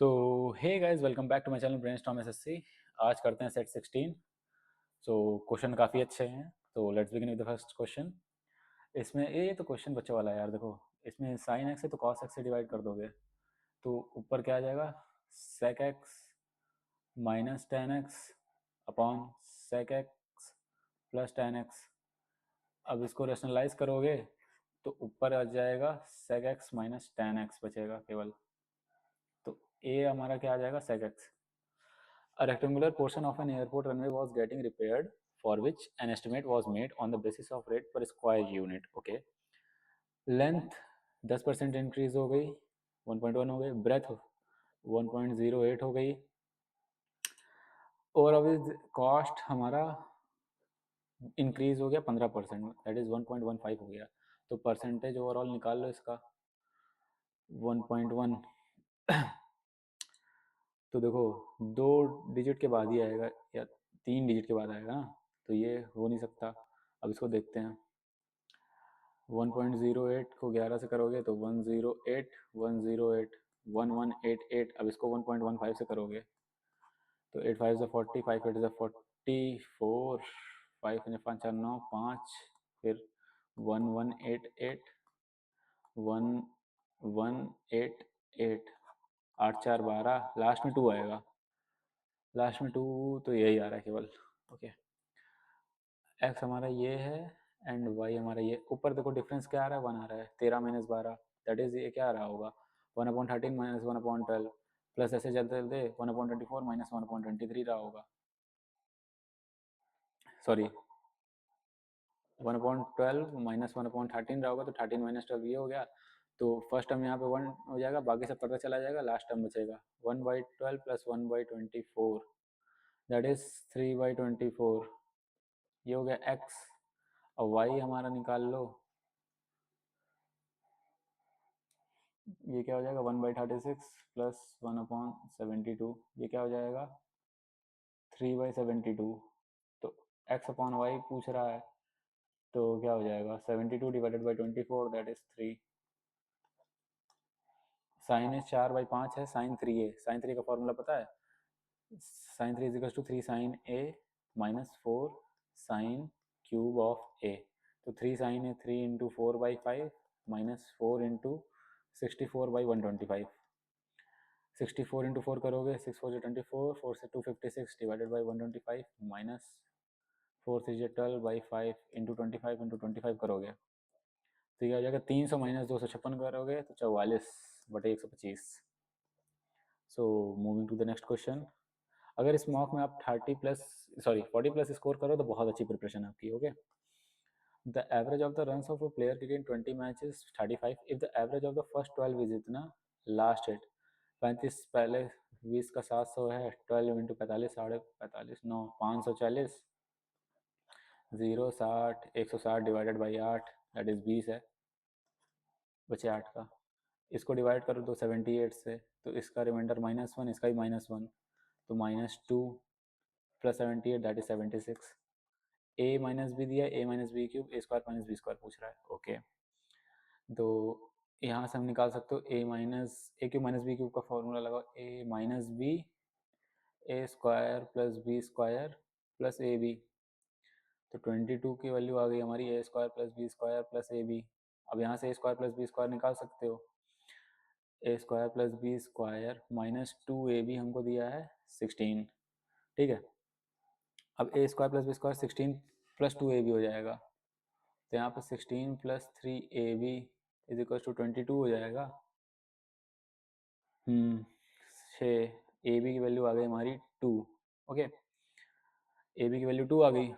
So hey guys, welcome back to my channel Brainstorm SSC. आज करते हैं set 16। So question काफ़ी अच्छे हैं, तो let's begin with the first question. इसमें ये तो क्वेश्चन बच्चों वाला है यार। देखो, इसमें साइन एक्स है तो कॉस एक्स से डिवाइड कर दोगे तो ऊपर क्या आ जाएगा, sec x minus ten x upon sec x plus ten x. अब इसको रेशनलाइज करोगे तो ऊपर आ जाएगा sec x minus ten x बचेगा केवल। तो ए हमारा क्या आ जाएगा, sec x. A rectangular portion of an airport runway was getting repaired, for which an estimate was made on the basis of rate per square unit. Okay. Length 10% increase हो गई, 1.1 हो गई। ब्रेथ 1.08 हो गई। और अभी कॉस्ट हमारा increase हो गया 15%, दैट इज 1.15 हो गया। तो परसेंटेज ओवरऑल निकाल लो इसका, 1.1। तो देखो, 2 डिजिट के बाद ही आएगा या 3 डिजिट के बाद आएगा ना, तो ये हो नहीं सकता। अब इसको देखते हैं। 1.08 को 11 से करोगे तो 108, 108, 1188। अब इसको 1.15 से करोगे तो 8 5 40, 5 8 44, 5 5 4 9 5, फिर 1188, 1188, 8 4 12, लास्ट में 2 आएगा। लास्ट में 2 तो यही आ रहा है केवल। ओके, एक्स हमारा ये है एंड वाई हमारा ये। ऊपर देखो डिफरेंस क्या आ रहा है, 1 आ रहा है। 13 माइनस 12, दैट इज ये क्या आ रहा होगा, 1/13 माइनस 1/12 प्लस ऐसे चलते चलते 1/24 माइनस 1/23 रहा होगा। सॉरी, 1/12 माइनस 1/13 रहा होगा, तो 13 माइनस 12 ये हो गया। तो फर्स्ट टर्म यहाँ पे 1 हो जाएगा, बाकी सब पता चला जाएगा। लास्ट टर्म बचेगा 1/12 प्लस 1/24, दैट इज 3/24। ये हो गया एक्स। और वाई हमारा निकाल लो, ये क्या हो जाएगा, 1/36 प्लस 1/72। ये क्या हो जाएगा, 3/72। तो x अपॉन वाई पूछ रहा है, तो क्या हो जाएगा, 72 divided by 24, that is 3। Sine है 4/5 है, साइन 3 है। साइन 3 का फॉर्मूला पता है, sine 3 equals to 3 sine A minus 4 sine cube of A. तो 3 साइन है 3 इंटू 4/5 माइनस 4 इंटू 64/125। 64 इंटू 4 करोगे, 6 4 24, 4 से 256 डिवाइडेड बाई 125 माइनस 4 से 12/5 इंटू 25 करोगे तो ये आ जाएगा 300 माइनस 256 करोगे तो 44/125। So moving to the next question. अगर इस मॉक में आप 40+ स्कोर करो तो बहुत अच्छी प्रिपरेशन आपकी। Okay, the average of the run of a player cricket 20 matches 35। If the average of the first 12 is इतना, लास्ट हिट 35 पहले 20 का 700 है, 12 into 45 45 9 540, 0 60 160 divided by 8, that is 20 है, बचे 8 का। इसको डिवाइड करो तो 78 से, तो इसका रिमाइंडर -1, इसका भी -1, तो -2 plus 78, that is 76। A minus b दिया, a minus B cube, a square minus b square पूछ रहा है। ओके, तो यहाँ से हम निकाल सकते हो A cube minus B cube का फॉर्मूला लगाओ, A minus B A square plus B square plus A B. तो 22 की वैल्यू आ गई हमारी, A square plus B square plus A B. अब यहाँ से A square plus B square निकाल सकते हो, A square plus B square minus 2ab हमको दिया है 16। ठीक है, अब A square plus B square 16 plus 2ab हो जाएगा, तो यहाँ पे 16 plus 3ab is equal to 22 हो जाएगा। 6 ab की वैल्यू आ गई हमारी 2। ओके, ab की वैल्यू 2 आ गई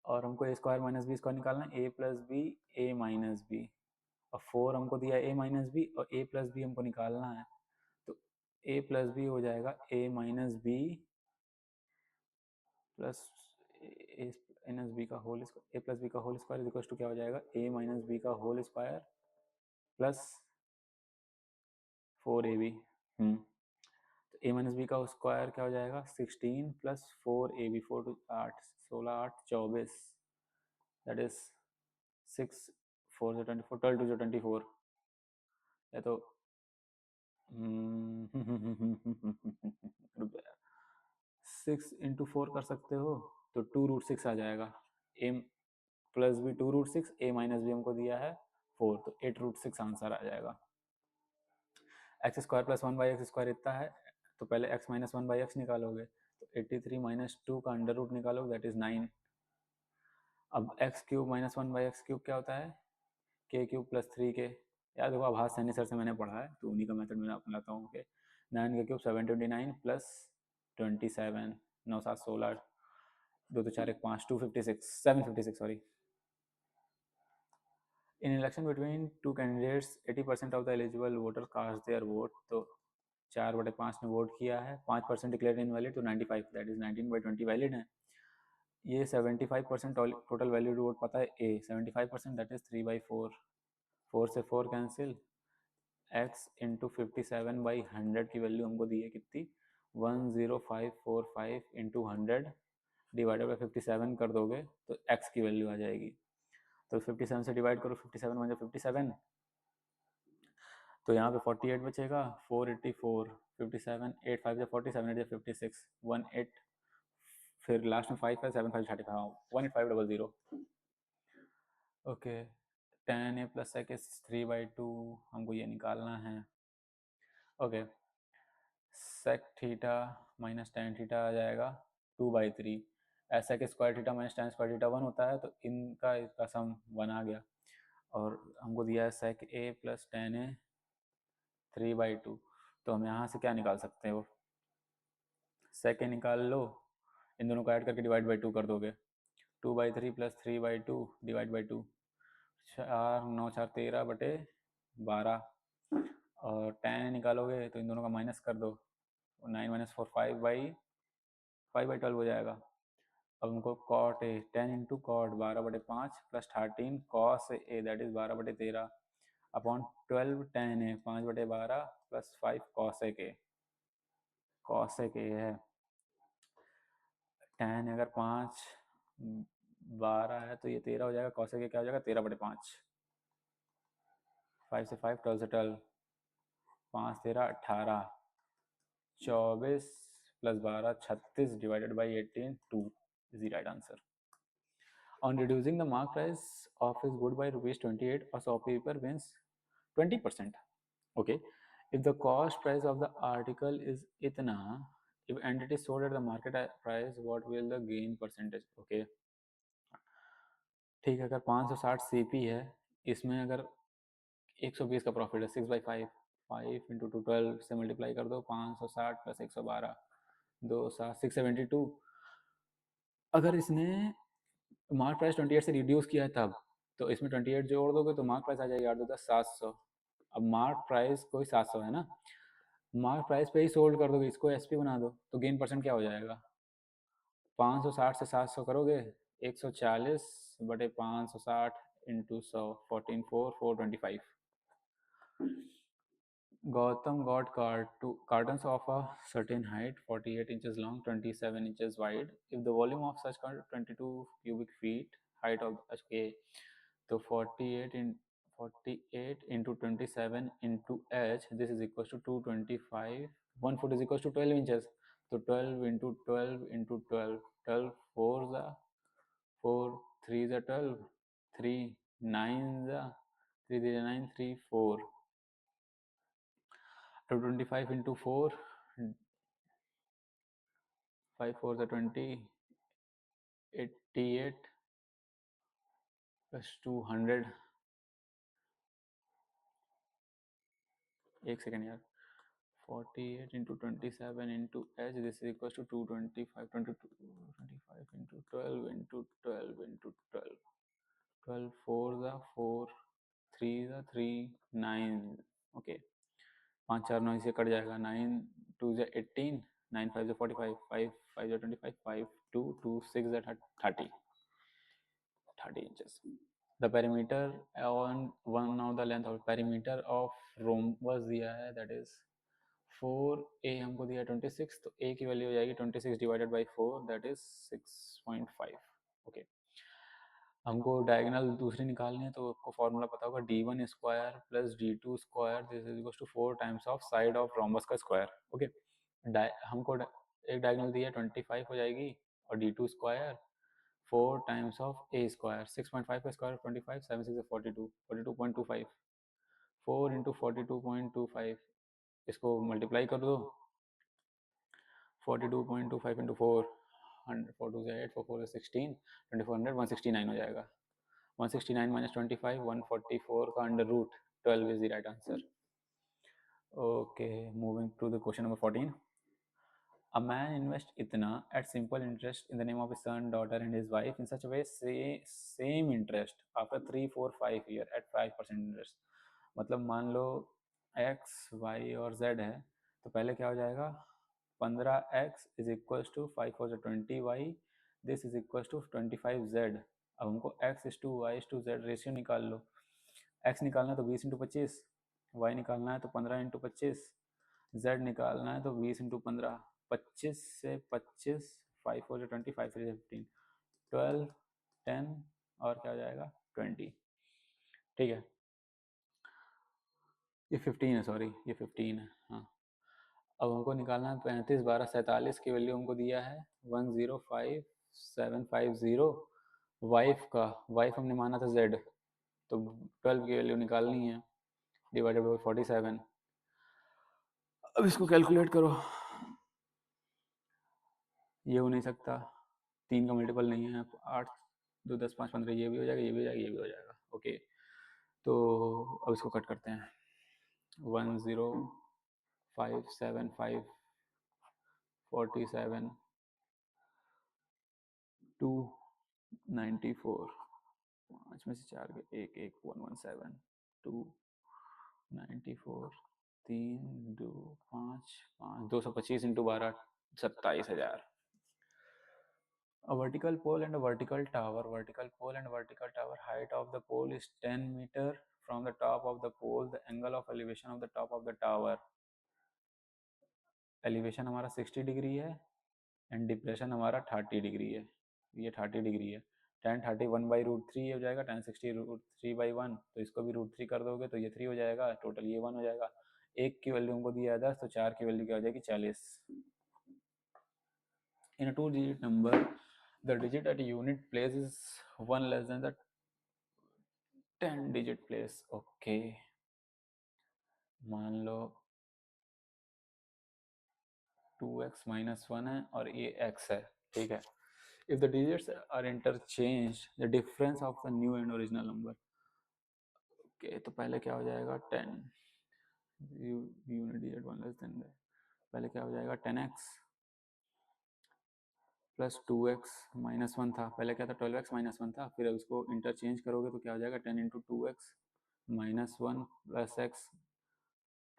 और हमको ए स्क्वायर माइनस बी स्क्वायर निकालना है, ए प्लस बी ए माइनस बी। और 4 हमको दिया ए माइनस बी और ए प्लस बी हमको निकालना है, तो ए प्लस बी हो जाएगा ए माइनस बी प्लस ए माइनस बी का होल स्क्वायर, ए प्लस बी का होल स्क्वायर इक्वल टू क्या हो जाएगा, ए माइनस बी का होल स्क्वायर प्लस 4ab। तो ए माइनस बी का स्क्वायर क्या हो जाएगा, 16 plus 4ab, 4 to 8, 16 8 24, that is 6 4 से 24, 12 2 से 24 है। तो 6 into 4 कर सकते हो तो 2√6 आ जाएगा। ए प्लस बी 2√6, ए माइनस बी हमको दिया है 4, तो 8√6 आंसर आ जाएगा। एक्स स्क्वायर प्लस 1/x² इतना है, तो पहले x माइनस 1/x निकालोगे, तो 83 माइनस 2 का अंडर रूट निकालोगे, दैट इज 9। अब एक्स क्यूब माइनस 1/x³ क्या होता है, के क्यूब प्लस 3k। यार देखो आभास सैनी सर से मैंने पढ़ा है, तो उन्हीं का मेथड मैं अपनाता हूँ कि 9 का क्यूब 729 प्लस 27, 9 7 16, 2 तो 4 1 5, 256 756 sorry. In election between two candidates 80% of the eligible voter cast their vote, तो 4/5 ने वोट किया है, 5% डिक्लेयर इनवैलिड, तो 95 दैट इज 19/20 वैलिड है। ये 75% टोटल वैलिड वोट पता है ए, 75% दैट इज 3/4, 4 से 4 कैंसिल, x इंटू 57/100 की वैल्यू हमको दी है कितनी, 10545 इंटू 100 डिवाइडेड बाई 57 कर दोगे तो x की वैल्यू आ जाएगी। तो 57 से डिवाइड करो, 57 वन 57, तो यहाँ पे 48 बचेगा, 484, 57, 8 5 47, 8 56, 18, फिर लास्ट में 5 है, 7 5 35, 18500। Okay, tan a plus x 3/2 हमको ये निकालना है। Okay, sec theta minus tan theta आ जाएगा 2/3, ऐसा कि square theta minus tan square theta 1 होता है, तो इसका सम 1 आ गया। और हमको दिया है sec a plus tan a 3/2, तो हम यहाँ से क्या निकाल सकते हो, sec a निकाल लो, इन दोनों को ऐड करके डिवाइड बाई 2 कर दोगे, 2/3 प्लस 3/2 डिवाइड बाई 2, 4 9 4 13/12, और tan a निकालोगे तो इन दोनों का माइनस कर दो, 9 माइनस 4 5/12 हो जाएगा। अब उनको cot A 10 into cot 12/5 plus 13 cos A that is 12/13 upon 12 10 A 5/12 plus 5 cos A के, कॉस ए के है 10, अगर 5 12 है तो ये 13 हो जाएगा, कॉस ए के क्या हो जाएगा 13/5, 5 से 5 12 से 12, 5 13 18, 24 plus 12 36 divided by 18 2 is the right answer. On reducing the mark price of his good by rupees 28, a shopkeeper wins 20%. Okay, if the cost price of the article is itna, and it is sold at the market price, what will the gain percentage? Okay, ठीक है, अगर 560 CP है, इसमें अगर 120 का profit है, 6/5, 5 into 12 से multiply कर दो, 560 प्लस 112, 672। अगर इसने मार्क प्राइस 28 से रिड्यूस किया है तब, तो इसमें 28 जोड़ दोगे तो मार्क प्राइस आ जाएगी 8 700। अब मार्क प्राइस कोई 700 है ना, मार्क प्राइस पे ही सोल्ड कर दोगे, इसको एसपी बना दो, तो गेन परसेंट क्या हो जाएगा, 560 से 700 करोगे, 140/560 into 100, 14 4 425। Gautam got cartons of a certain height, 48 inches long, 27 inches wide. If the volume of such carton 22 cubic feet, height of okay, so 48 into 27 into h, this is equals to 225. 1 foot is equals to 12 inches. So 12 into 12 into 12, 12 4s are 4, 3s are 12, 3 9s are 3 3 are 9, 3 4. 225 into 4, 5 4 the 20, 88 plus 200, एक second यार, 48 into 27 into h, this is equals to 225, 25 into 12 into 12 into 12, 12 4 the 4, 3 the 3, 9, okay, 5 4 9 से cut जाएगा, 9 2 the 18, 9 5 the 45, 5 5 the 25, 5 2 2 6 the 30 inches. The perimeter on one of the length of perimeter of rhombus दिया है, that is 4a हमको दिया 26, तो a की value हो जाएगी 26 divided by 4, that is 6.5। Okay, हमको डायगोनल दूसरी निकालनी है, तो आपको फॉर्मूला पता होगा d1 square plus d2 square this is equal to 4 times of side of rhombus का स्क्वायर। ओके, हमको एक डायगोनल दिया 25 हो जाएगी, और d2 square 4 times of a square, 6.5 का स्क्वायर 25, 7 6 42, 42.25, 4 इंटू 42.25, इसको मल्टीप्लाई कर दो, 42.25 इंटू 4, 4 2 8, 4 4 16, 2400, 169 हो जाएगा। 169 माइनस 25, 144 का under root 12 is the right answer. Okay, moving to the question number 14। A man invests itna at simple interest in the name of his son, daughter, and his wife in such a way same interest after 3, 4, 5 year at 5% interest। मतलब मान लो x, y और z है, तो पहले क्या हो जाएगा, 15x is equal to 5 four 20y, this is equal to 25z। अब हमको x is to y is to z ratio निकाल लो। x निकालना है तो 20 इंटू 25, y निकालना है तो 15 इंटू 25, z निकालना है तो 20 इंटू 15, 25 से 25, 5 फोर 20, 5 थ्री 15, 12, 10 और क्या हो जाएगा 20। ठीक है, ये 15 है, सॉरी ये 15 है, हाँ। अब हमको निकालना है 35 12 47 की वैल्यू हमको दिया है 105750। वाइफ का, वाइफ हमने माना था z, तो 12 की वैल्यू निकालनी है डिवाइडेड बाई 47। अब इसको कैलकुलेट करो, ये हो नहीं सकता, 3 का मल्टीपल नहीं है, 8 2 10 5 15, ये भी हो जाएगा, ये भी हो जाएगा, ये भी हो जाएगा। ओके, तो अब इसको कट करते हैं, 10575 47 294, 5 में से 4 गए, 1 1 117 294, 3 2 5 5 225 into 12 27,000। A vertical pole and a vertical tower. Vertical pole and vertical tower. Height of the pole is 10 meter from the top of the pole. The angle of elevation of the top of the tower. Elevation हमारा 60 degree है and depression हमारा 30 degree है, ये 30 degree है। tan 30 1/√3 हो जाएगा, tan 60 √3/1, तो इसको भी √3 कर दोगे तो ये 3 हो जाएगा, टोटल ये 1 हो जाएगा। एक की वैल्यू हमको दिया है 10, तो 4 की वैल्यू क्या हो जाएगी 40। इन अ 2-digit number the digit at unit place is 1 less than the 10-digit place। Okay, मान लो 2x माइनस 1 है और ये x है, ठीक है। if the digits are interchanged the difference of the new and original number। Okay, तो पहले क्या हो जाएगा 10 यूनिट डिजिट 1 लेस देन, पहले क्या हो जाएगा 10x प्लस 2x माइनस 1 था, पहले क्या था 12x माइनस 1 था, फिर अब इसको इंटरचेंज करोगे तो क्या हो जाएगा 10 into 2x minus 1 plus x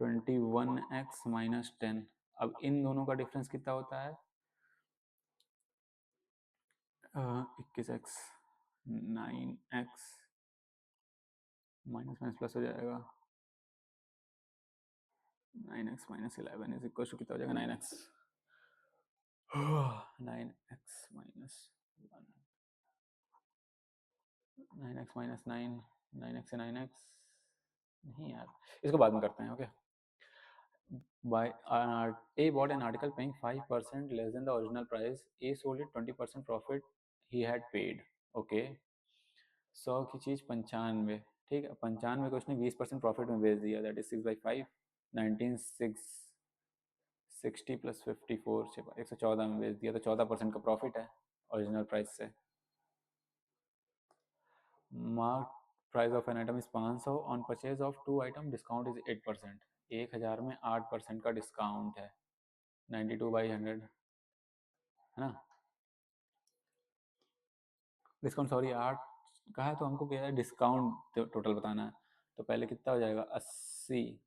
21x minus 10। अब इन दोनों का डिफरेंस कितना होता है 21x, 9x minus minus plus हो जाएगा, 9x minus 11 is equal to कितना हो जाएगा 9x, 9x minus 9x minus 9, 9x से 9x नहीं यार, इसको बाद में करते हैं। Okay, by A bought an article paying 5% less than the original price, A sold it 20% profit he had paid। Okay, 100 की चीज़ 95, ठीक है, 95 को उसने 20% प्रॉफिट में बेच दिया, दैट इज 6/5, 19,660 प्लस 54 114 में बेच दिया, तो 14% का प्रॉफिट है ओरिजिनल प्राइस से। Mark price of an item is 500, on purchase of 2 item discount is 8%। 1000 में 8% का डिस्काउंट है, 92/100 है ना, डिस्काउंट सॉरी 8 कहा है, तो हमको क्या है डिस्काउंट टोटल बताना है, तो पहले कितना हो जाएगा 80,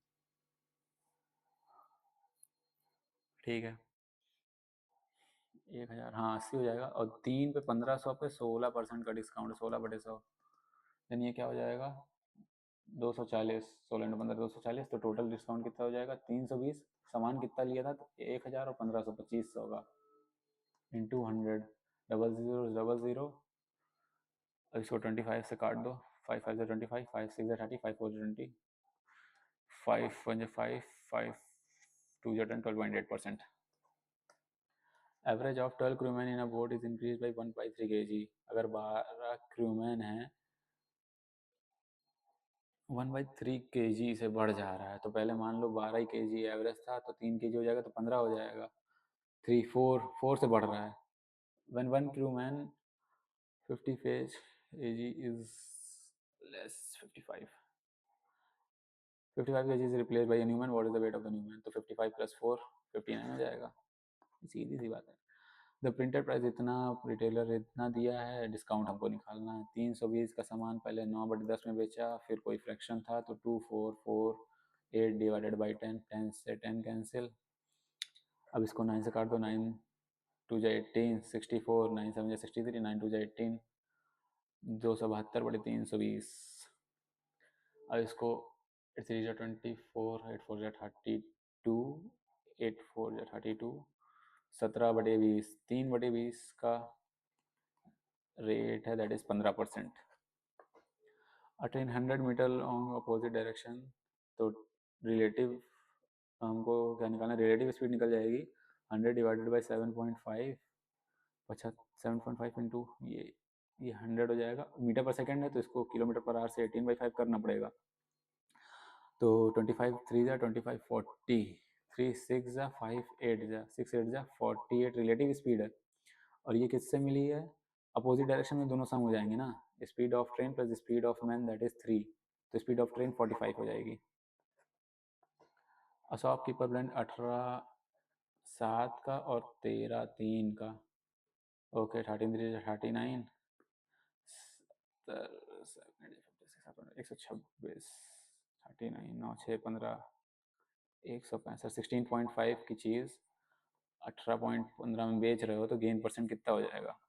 ठीक है 1000, हाँ 80 हो जाएगा, और 3 पे 1500 पे 16% का डिस्काउंट, 16/100, देन ये क्या हो जाएगा 240, 16 × 15 240, तो टोटल डिस्काउंट कितना हो जाएगा 320। सामान कितना लिया था तो 1000 और 1500 2500 का इंटू 100, डबल जीरो अब इसको 25 से काट दो, 5 5 25, 5 6 30, 5 4 20, 5 1 5, 5 2 10, 12.8%. Average of 12 crewman in a boat is increase by 1/3 kg। अगर 12 क्रूमैन है 1/3 kg से बढ़ जा रहा है, तो पहले मान लो 12 ही kg एवरेज था, तो 3 kg हो जाएगा, तो 15 हो जाएगा। 4 से बढ़ रहा है। when one crewman 50 kg is less 55 kg is replaced by a Newman, what is the weight of the Newman? तो 55 + 4 59 हो जाएगा। सीधी सी बात है। द प्रिंटेड प्राइस इतना, रिटेलर इतना दिया है, डिस्काउंट हमको निकालना है। 320 का सामान पहले 9/10 में बेचा, फिर कोई फ्रैक्शन था तो 2448 डिवाइडेड बाई 10, 10 से 10 कैंसिल। अब इसको 9 से काट दो, 9 2 जा 18, 64, 9 7 जा 63, 9 2 जा 18, 272/320। अब इसको 3 जा 24, 8 4 जा 32, 8 4 जा 32, 17/20, 3/20 का रेट है, that is 15%। A train 100 metre long opposite direction, तो रिलेटिव हमको क्या निकालना, रिलेटिव स्पीड निकल जाएगी 100 डिवाइडेड बाई 7.5, 7.5 इंटू ये 100 हो जाएगा। मीटर पर सेकेंड है तो इसको किलोमीटर पर आवर से 18/5 करना पड़ेगा। तो 25 3 जा 25 40, 3 6 जा 5 8 जा 6 8 जा 48 रिलेटिव स्पीड है। और ये किससे मिली है? अपोजिट डायरेक्शन में दोनों सम हो जाएंगे ना, speed of train plus speed of man, that is 3, तो स्पीड ऑफ ट्रेन 45 हो जाएगी। अशोक कीपर ब्लेंड 18/7 का और 13/3 का, ओके 13 3 39, 126, 39 9 6 15, 165, 16.5 की चीज़ 18.15 में बेच रहे हो तो गेन परसेंट कितना हो जाएगा?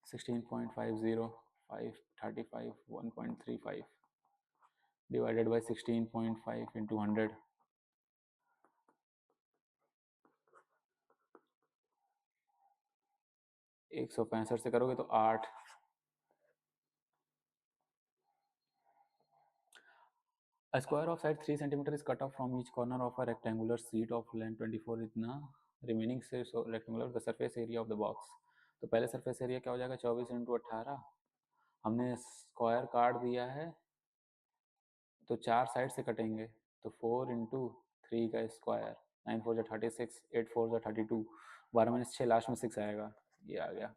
16.50, 535, 1.35 डिवाइडेड बाई 16.5 इंटू 100, 165 से करोगे तो 8। A square of side 3 cm is cut off from each corner of a rectangular sheet of length 24, इतना remaining से rectangular the surface area of the box। तो पहले surface area क्या हो जाएगा? 24 इंटू 18, हमने स्क्वायर काट दिया है तो 4 साइड से कटेंगे, तो 4 इंटू 3 का स्क्वायर, 9 4 जा 36, 8 4 जा 32, 12 - 6 लास्ट में 6 आएगा, ये आ गया।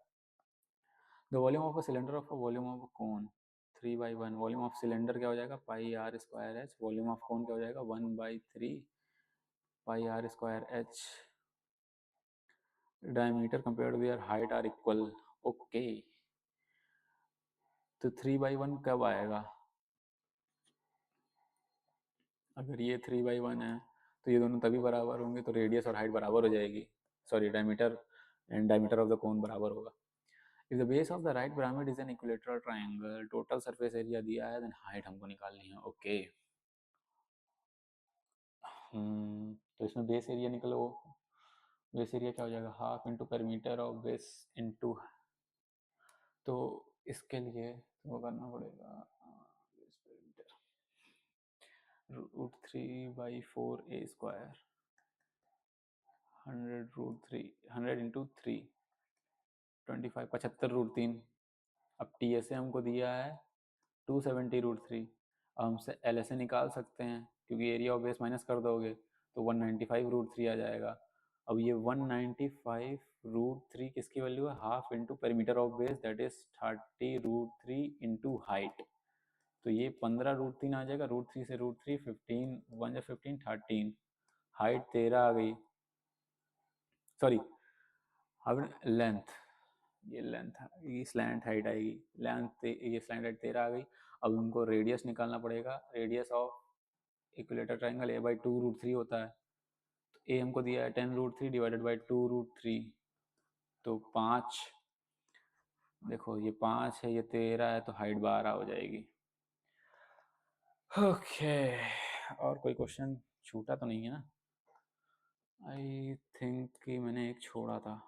The volume of a cylinder of a volume of cone 3/1, volume of cylinder क्या हो जाएगा? Pi r square h, volume of cone क्या हो जाएगा? 1/3 pi r square h. Diameter compare to their height are equal, okay. तो 3/1 कब आएगा? अगर ये 3/1 है तो ये दोनों तभी बराबर होंगे तो रेडियस और हाइट बराबर हो जाएगी, sorry diameter and diameter of the cone बराबर होगा। If the base of the right pyramid is an equilateral triangle, total surface area दिया है, देन हाइट हमको निकालनी है, ओके। तो इसमें बेस एरिया निकलो, बेस एरिया क्या हो जाएगा? Half into perimeter of base into, तो इसके लिए तो करना पड़ेगा √3/4a², 100√3, 100 इंटू 3, 25, 75√3। अब टी एस ए हमको दिया है 270√3, अब हमसे एल एस ए निकाल सकते हैं क्योंकि एरिया ऑफ बेस माइनस कर दोगे तो 195√3 आ जाएगा। अब ये 195√3 किसकी वैल्यू है? Half into perimeter of base, that is 30√3 into height, तो ये 15√3 आ जाएगा। √3 से √3 15, 1 15, 13, हाइट 13 आ गई, सॉरी अब लेंथ, ये लेंथ, ये स्लैंट हाइट आएगी, लेंथ ये स्लैंट हाइट 13 आ गई। अब उनको रेडियस निकालना पड़ेगा, radius of equilateral triangle a/2√3 होता है, तो ए हमको दिया है 10√3 डिवाइडेड बाई 2√3, तो 5, देखो ये 5 है, ये 13 है, तो हाइट 12 हो जाएगी, ओके। और कोई क्वेश्चन छूटा तो नहीं है ना? आई थिंक कि मैंने एक छोड़ा था,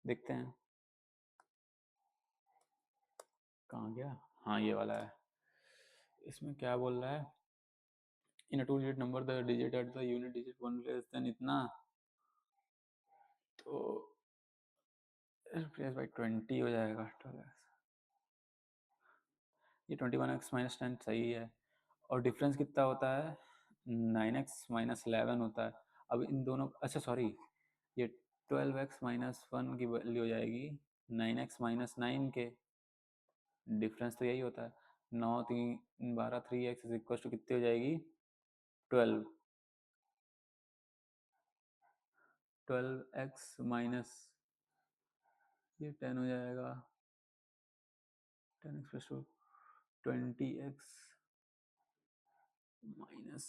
देखते हैं। कहाँ गया, हाँ ये वाला है। इसमें क्या बोल रहा है, in a two digit number the digit at the unit digit one less than इतना, तो रिप्लेस बाई 20 हो जाएगा 12x। ये 21x-10 सही है। और डिफरेंस कितना होता है, 9x-11 होता है। अब इन दोनों, अच्छा सॉरी, ये 12x-1 की वैल्यू हो जाएगी 9x-9 के, डिफरेंस तो यही होता है। 9 3 12 3x इज इक्वल टू कितनी हो जाएगी 12, 12x माइनस ये 10 हो जाएगा, 10x plus 20x minus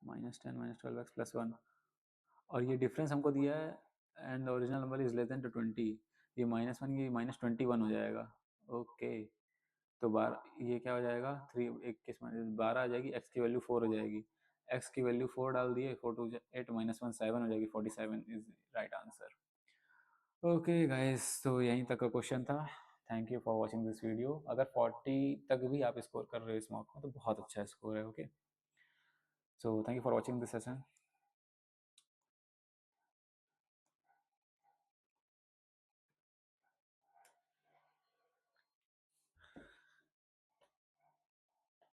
-10 -12x+1। और ये डिफरेंस हमको दिया है and original number is less than two 20, ये -1 ये -21 हो जाएगा। ओके, तो ये क्या हो जाएगा, 3 21 12 आ जाएगी, x की वैल्यू 4 हो जाएगी, x की वैल्यू 4 डाल दिए, 4 2 8 -1 7 हो जाएगी, 47 is right answer. Okay guys, तो यहीं तक का क्वेश्चन था। Thank you for watching this video. अगर 40 तक भी आप स्कोर कर रहे हो इस मॉक में तो बहुत अच्छा स्कोर है। Okay, so thank you for watching this session.